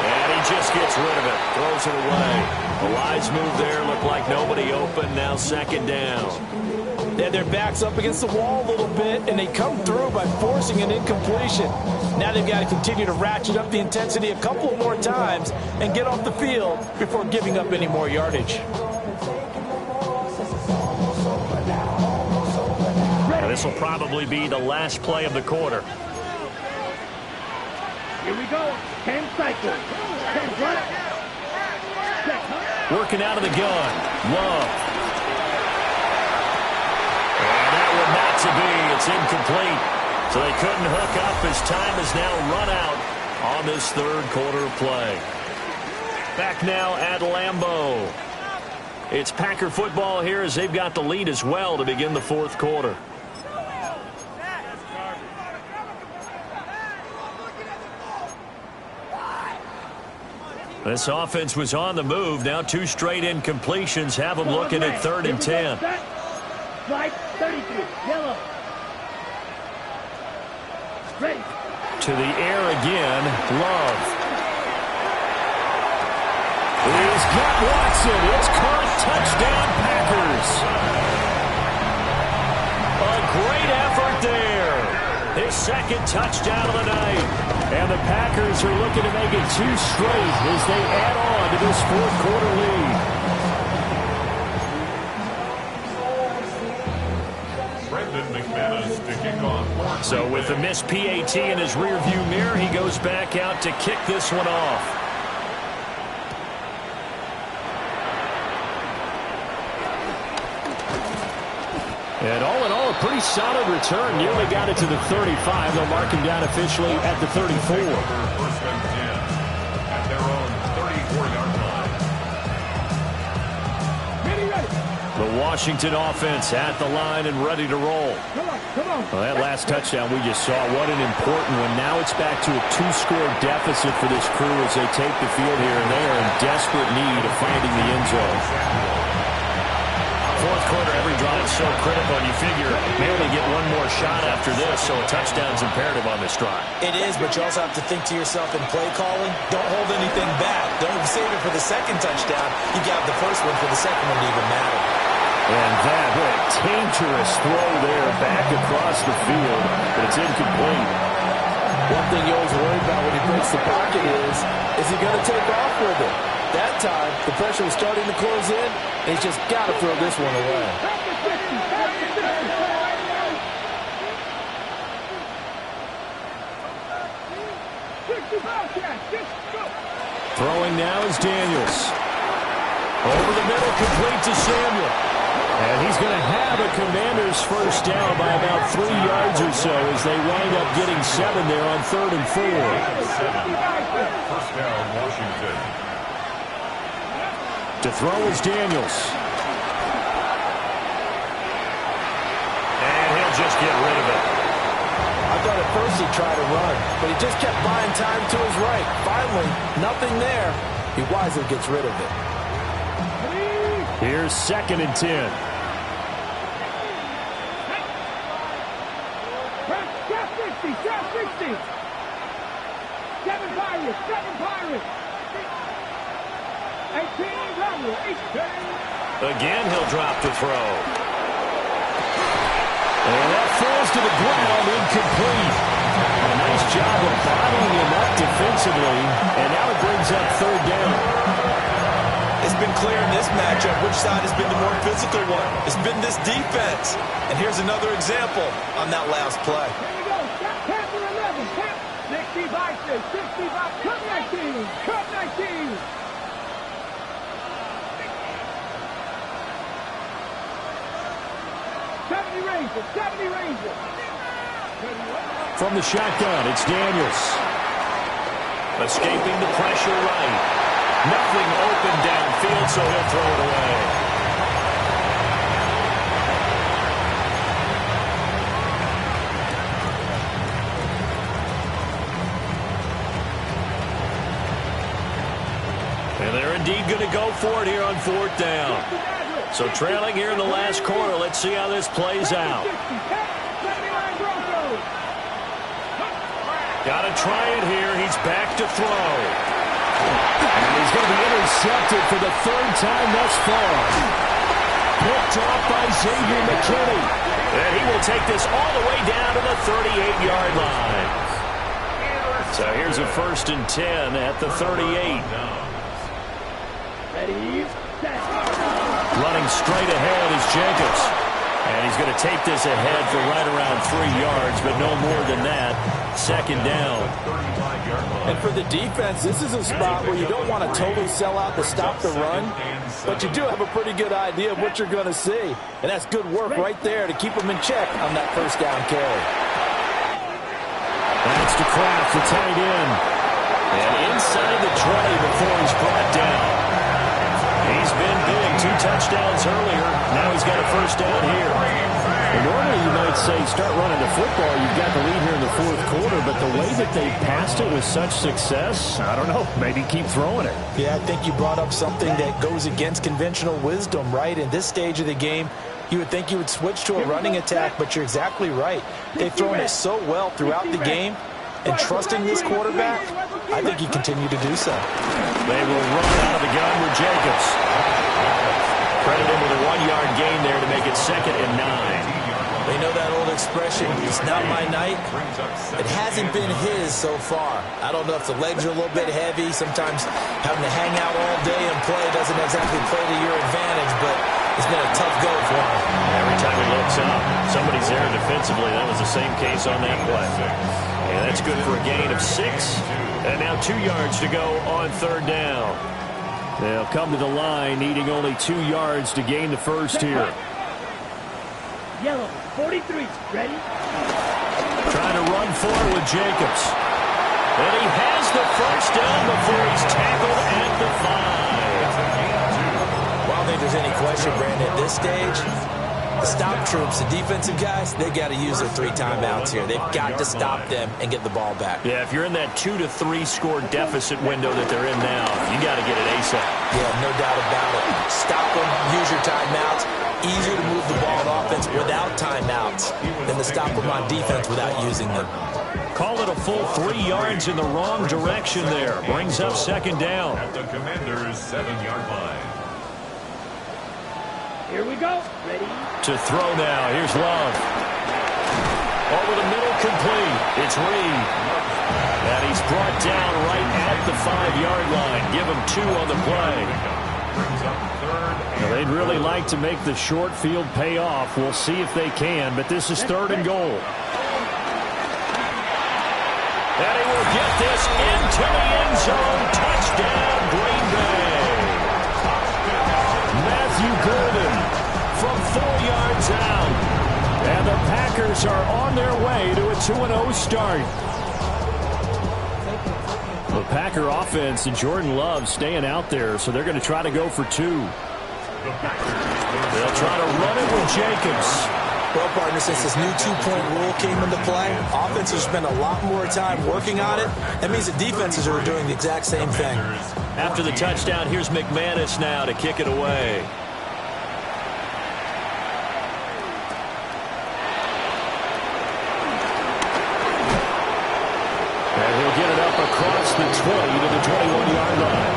And he just gets rid of it. Throws it away. A wise move there. Looked like nobody open. Now 2nd down.
They had their backs up against the wall a little bit, and they come through by forcing an incompletion. Now they've got to continue to ratchet up the intensity a couple more times and get off the field before giving up any more yardage.
This will probably be the last play of the quarter.
Here we go. 10 cycles. 10 run.
Working out of the gun. Love. And that one not to be. It's incomplete. So they couldn't hook up as time has now run out on this 3rd quarter play. Back now at Lambeau. It's Packer football here as they've got the lead as well to begin the 4th quarter. This offense was on the move. Now 2 straight incompletions have them looking at 3rd and 10.
Slide 33. Yellow. Ready.
To the air again. Love. He's got Watson. It's caught. Touchdown, Packers. A great effort there. His 2nd touchdown of the night. And the Packers are looking to make it 2 straight as they add on to this 4th quarter lead.
Brendan McManus to kick off.
So with the missed PAT in his rearview mirror, he goes back out to kick this one off.
And all in all, a pretty solid return. Nearly got it to the 35. They'll mark him down officially at the 34.
1st and 10 at their own 34-yard line.
Ready, ready.
The Washington offense at the line and ready to roll.
Come on, come on.
Well, that last touchdown we just saw, what an important one. Now it's back to a 2-score deficit for this crew as they take the field here, and they are in desperate need of finding the end zone.
4th quarter, every drive so critical. You figure they only get one more shot after this, so a touchdown's imperative on this drive.
It is, but you also have to think to yourself in play calling, don't hold anything back. Don't save it for the 2nd touchdown. You got the 1st one for the 2nd one to even matter.
And that, what a dangerous throw there back across the field, but it's incomplete.
One thing you always worry about when he breaks the pocket is he going to take off with it? That time, the pressure was starting to close in, and he's just got to throw this one away.
Throwing now is Daniels. Over the middle, complete to Samuel. And he's going to have a Commanders first down by about 3 yards or so as they wind up getting 7 there on 3rd and 4.
First down, Washington.
To throw is Daniels. And he'll just get rid of it.
I thought at first he'd try to run, but he just kept buying time to his right. Finally, nothing there. He wisely gets rid of it.
Here's 2nd and 10.
Shot 60. 7 Pirates. 18 Rebel. 18.
Again, he'll drop to throw. And that falls to the ground, incomplete. A nice job of bottling him up defensively, and now it brings up 3rd down.
It's been clear in this matchup which side has been the more physical one. It's been this defense. And here's another example on that last play.
Here we go. Panther 11. 65. 65. Cut 19. Cut 19. Rangers.
From the shotgun, it's Daniels. Escaping the pressure right. Nothing open downfield, so he'll throw it away. And they're indeed going to go for it here on 4th down. So trailing here in the last quarter. Let's see how this plays out. Got to try it here. He's back to throw. And he's going to be intercepted for the 3rd time thus far. Picked off by Xavier McKinney. And he will take this all the way down to the 38-yard line. So here's a 1st and 10 at the 38.
Ready, set.
Running straight ahead is Jacobs. And he's going to take this ahead for right around 3 yards, but no more than that. 2nd down.
And for the defense, this is a spot where you don't want to totally sell out to stop the run, but you do have a pretty good idea of what you're going to see. And that's good work right there to keep them in check on that 1st down carry.
That's to Kraft, the tight end. And inside the 20 before he's brought down. He's been big. 2 touchdowns earlier. Now he's got a 1st down here. And normally you might say start running the football. You've got the lead here in the 4th quarter. But the way that they passed it with such success, I don't know. Maybe keep throwing it.
Yeah, I think you brought up something that goes against conventional wisdom, right? In this stage of the game, you would think you would switch to a running attack, but you're exactly right. They've thrown it so well throughout the game. And trusting this quarterback, I think he continued to do so.
They will run out of the gun with Jacobs. Credit him with a 1-yard gain there to make it 2nd and 9.
They know that old expression, it's not my night. It hasn't been his so far. I don't know if the legs are a little bit heavy. Sometimes having to hang out all day and play doesn't exactly play to your advantage, but it's been a tough go for him.
Every time he looks up, somebody's there defensively. That was the same case on that play. And that's good for a gain of 6. And now 2 yards to go on 3rd down. They'll come to the line, needing only 2 yards to gain the 1st here.
Yellow, 43. Ready?
Trying to run forward with Jacobs. And he has the 1st down before he's tackled at the 5.
Well, I don't think there's any question, Brandon, at this stage, the stop troops, the defensive guys, they got to use their 3 timeouts here. They've got to stop them and get the ball back.
Yeah, if you're in that 2 to 3 score deficit window that they're in now, you got to get it ASAP.
Yeah, no doubt about it. Stop them, use your timeouts. Easier to move the ball on offense without timeouts than to stop them on defense without using them.
Call it a full 3 yards in the wrong direction there. Brings up 2nd down.
At the Commanders' 7-yard line.
Here we go. Ready?
To throw now. Here's Love. Over the middle, complete. It's Reed. And he's brought down right at the 5-yard line. Give him 2 on the play.
Brings up 3rd.
Now, they'd really like to make the short field pay off. We'll see if they can, but this is 3rd and goal. And he will get this into the end zone. Touchdown, Green Bay. Matthew Golden from And the Packers are on their way to a 2-0 start. The Packer offense and Jordan Love staying out there, so they're going to try to go for 2. They'll try to run it with Jacobs.
Well, partner, since this new two-point rule came into play, offenses spend a lot more time working on it. That means the defenses are doing the exact same thing.
After the touchdown, here's McManus now to kick it away. And he'll get it up across the 20 to the 21-yard line.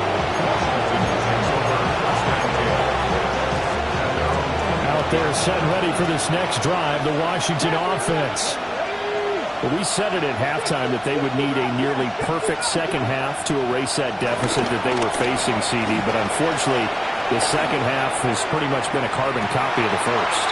Out there set ready for this next drive, the Washington offense. Well, we said it at halftime that they would need a nearly perfect second half to erase that deficit that they were facing, CD. But unfortunately, the second half has pretty much been a carbon copy of the first.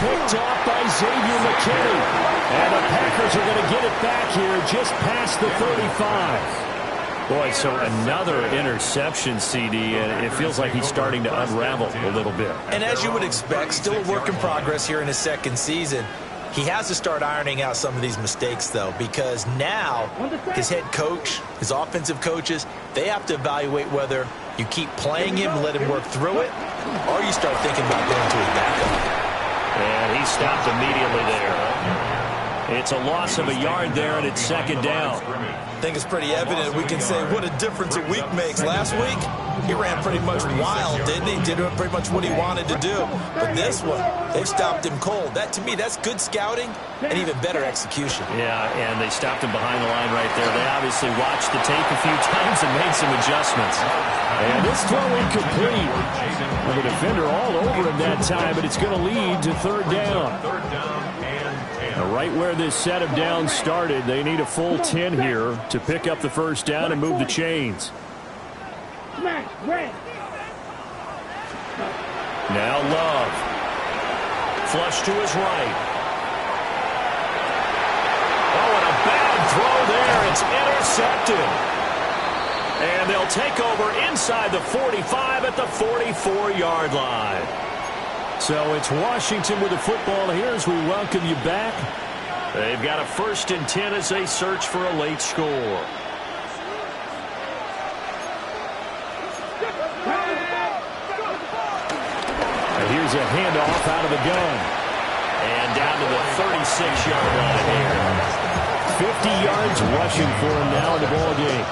Picked off by Xavier McKinney. And the Packers are going to get it back here just past the 35. Boy, so another interception, CD, and it feels like he's starting to unravel a little bit.
And as you would expect, still a work in progress here in his second season. He has to start ironing out some of these mistakes, though, because now his head coach, his offensive coaches, they have to evaluate whether you keep playing him and let him work through it, or you start thinking about going to his backup.
And he stopped immediately there. It's a loss of a yard there, and it's second down.
I think it's pretty evident. We can say what a difference a week makes. Last week, he ran pretty much wild, didn't he? Did pretty much what he wanted to do. But this one, they've stopped him cold. That, to me, that's good scouting and even better execution.
Yeah, and they stopped him behind the line right there. They obviously watched the tape a few times and made some adjustments. And this throw incomplete. Well, the defender all over him that time, but it's going to lead to third down. Right where this set of downs started, they need a full 10 here to pick up the first down and move the chains. Now Love. Flush to his right. Oh, and a bad throw there. It's intercepted. And they'll take over inside the 45 at the 44-yard line. So it's Washington with the football here as we welcome you back. They've got a 1st and 10 as they search for a late score. And here's a handoff out of the gun. And down to the 36-yard line here. 50 yards rushing for him now in the ballgame.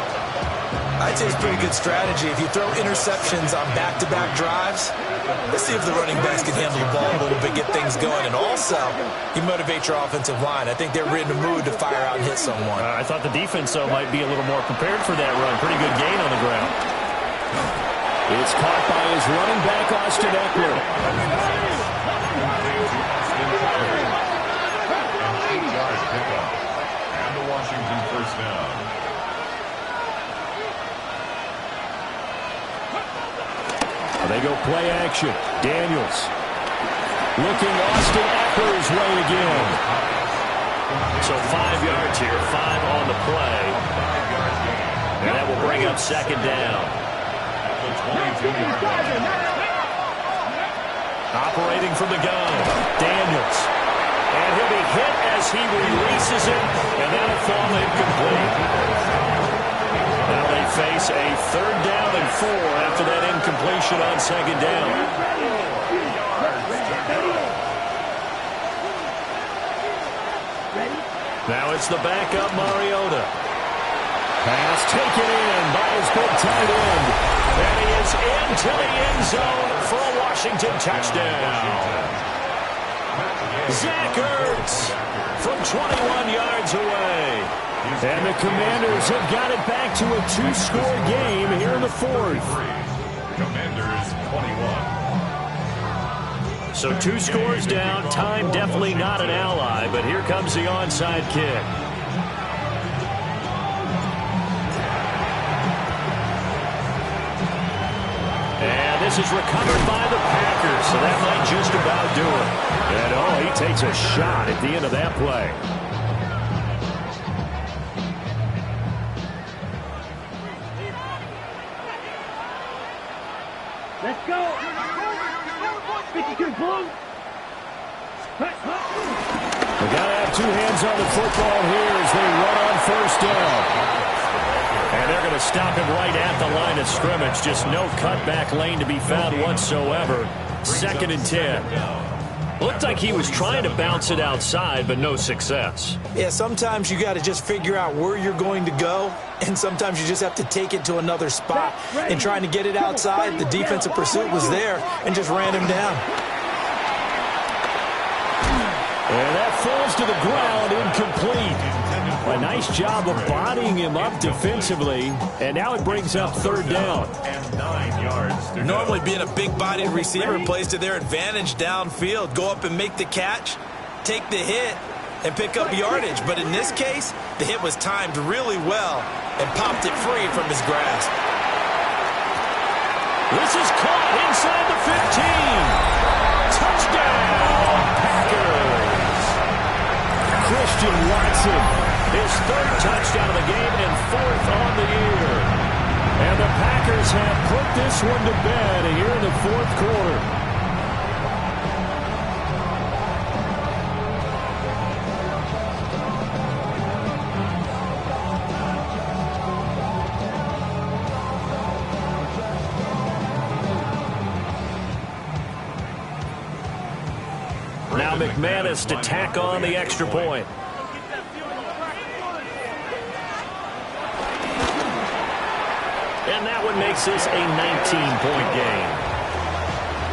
I'd say it's a pretty good strategy. If you throw interceptions on back-to-back drives, let's see if the running backs can handle the ball a little bit, get things going. And also, you motivate your offensive line. I think they're in the mood to fire out and hit someone.
I thought the defense, though, might be a little more prepared for that run. Pretty good gain on the ground. It's caught by his running back, Austin Eckler.
And the Washington first down.
They go play action. Daniels looking Austin Eckler's way again. So 5 yards here, 5 on the play. And that will bring up second down. Operating from the gun, Daniels. And he'll be hit as he releases it, and that'll fall incomplete. Now they face a 3rd down and 4 after that incompletion on second down. Now it's the backup Mariota. Pass taken in by his big tight end. And he is into the end zone for a Washington touchdown. Zach Ertz from 21 yards away. And the Commanders have got it back to a 2-score game here in the 4th.
Commanders 21.
So 2 scores down. Time definitely not an ally, but here comes the onside kick. And this is recovered by the Packers, so that might just about do it. And oh, he takes a shot at the end of that play.
Let's go. 52 blue.
They got to have two hands on the football here as they run on first down. And they're going to stop him right at the line of scrimmage. Just no cutback lane to be found whatsoever. 2nd and 10. Looked like he was trying to bounce it outside, but no success.
Yeah, sometimes you got to just figure out where you're going to go, and sometimes you just have to take it to another spot. And trying to get it outside, the defensive pursuit was there and just ran him down.
And that falls to the ground, incomplete. A nice job of bodying him up defensively, and now it brings up 3rd down.
And 9 yards to
Normally
go.
being a big-bodied receiver plays to their advantage downfield. Go up and make the catch, take the hit, and pick up yardage. But in this case, the hit was timed really well and popped it free from his grasp.
This is caught inside the 15. Touchdown, Packers. Christian Watson, his 3rd touchdown of the game and 4th on the year. And the Packers have put this one to bed here in the 4th quarter. Now McManus to tack on the extra point. And that one makes this a 19-point game.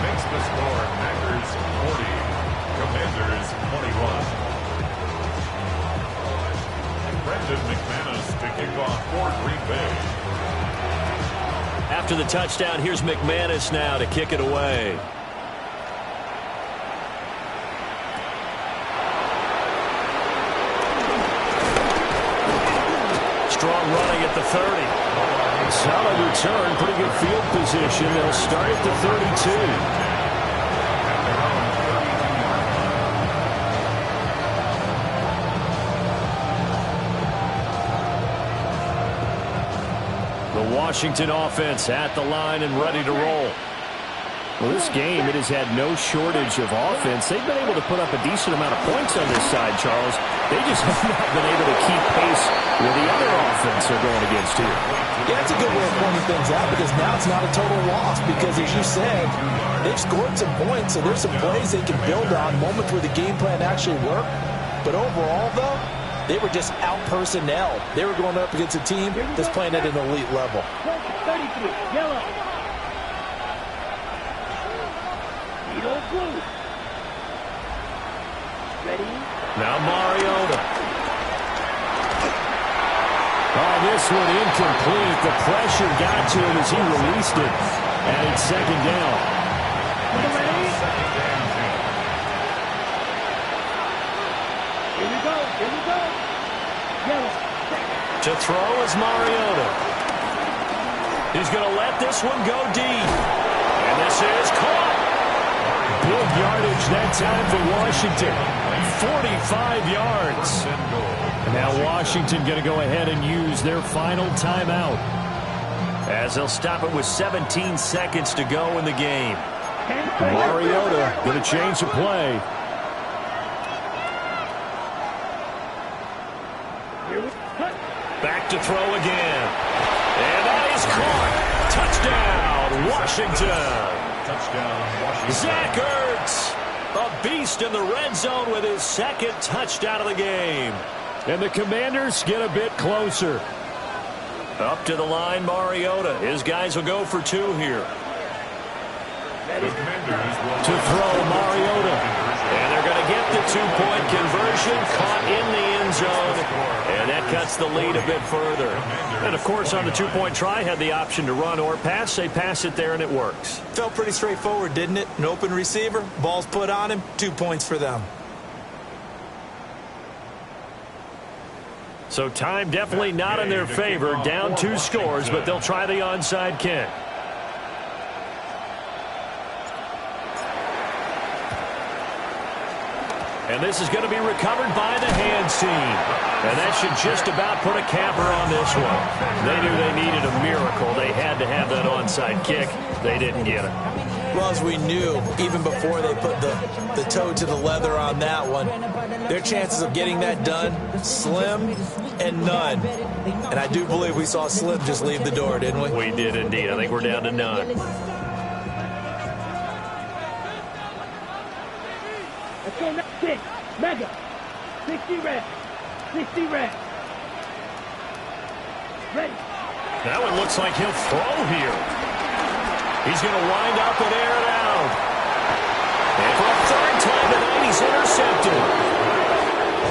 Makes the score Packers 40, Commanders 21. Brendan McManus to kick off for Green Bay.
After the touchdown, here's McManus now to kick it away. Strong running at the 30. Solid return, pretty good field position. They'll start at the 32. The Washington offense at the line and ready to roll. Well, this game, it has had no shortage of offense. They've been able to put up a decent amount of points on this side, Charles. They just have not been able to keep pace with the other offense they're going against here.
Yeah, that's a good way of pointing things out because now it's not a total loss because, as you said, they've scored some points, so there's some plays they can build on, moments where the game plan actually worked. But overall, though, they were just out-personnel. They were going up against a team that's playing at an elite level.
33, yellow. Yellow blue. Ready?
Now Mariota. Oh, this one incomplete. The pressure got to him as he released it. And it's 2nd down.
Ready? Here we go. Here we go. Yellow.
To throw is Mariota. He's going to let this one go deep. And this is caught. Big yardage that time for Washington. 45 yards. And now Washington going to go ahead and use their final timeout, as they'll stop it with 17 seconds to go in the game. Mariota going to change the play. Back to throw again. And that is caught. Touchdown, Washington.
Touchdown, Washington.
Zach Ertz, a beast in the red zone with his 2nd touchdown of the game. And the Commanders get a bit closer. Up to the line, Mariota. His guys will go for 2 here.
The Commanders will
To throw, Mariota. And they're going to get the 2-point conversion, caught in the end zone. And that cuts the lead a bit further. And, of course, on the 2-point try, had the option to run or pass. They pass it there, and it works.
Felt pretty straightforward, didn't it? An open receiver, ball's put on him, 2 points for them.
So time definitely not in their favor. Down 2 scores, but they'll try the onside kick. And this is going to be recovered by the hands team. And that should just about put a capper on this one. They knew they needed a miracle. They had to have that onside kick. They didn't get it.
Well, as we knew, even before they put the toe to the leather on that one, their chances of getting that done, slim and none. And I do believe we saw Slim just leave the door, didn't we?
We did indeed. I think we're down to none.
Let's go next 6. Mega. 60 reps. 60 reps. Ready.
Now it looks like he'll throw here. He's going to wind up and air it out. And for a third time tonight, he's intercepted.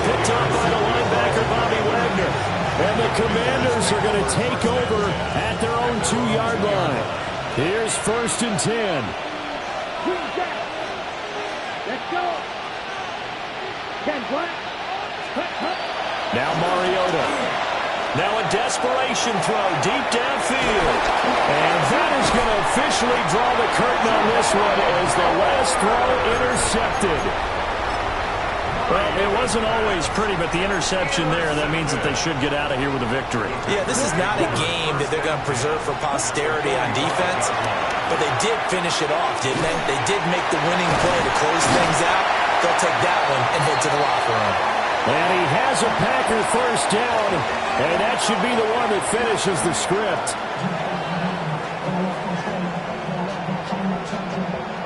Picked up by the linebacker, Bobby Wagner. And the Commanders are going to take over at their own 2-yard line. Here's 1st and 10.
Green jack. Let's go. 10 black. Cut.
Now Mariota. Now a desperation throw deep downfield. And that is going to officially draw the curtain on this one as the last throw intercepted. Well, it wasn't always pretty, but the interception there, that means that they should get out of here with a victory.
Yeah, this is not a game that they're going to preserve for posterity on defense, but they did finish it off, didn't they? They did make the winning play to close things out. They'll take that one and head to the locker room.
And he has a Packer first down, and that should be the one that finishes the script.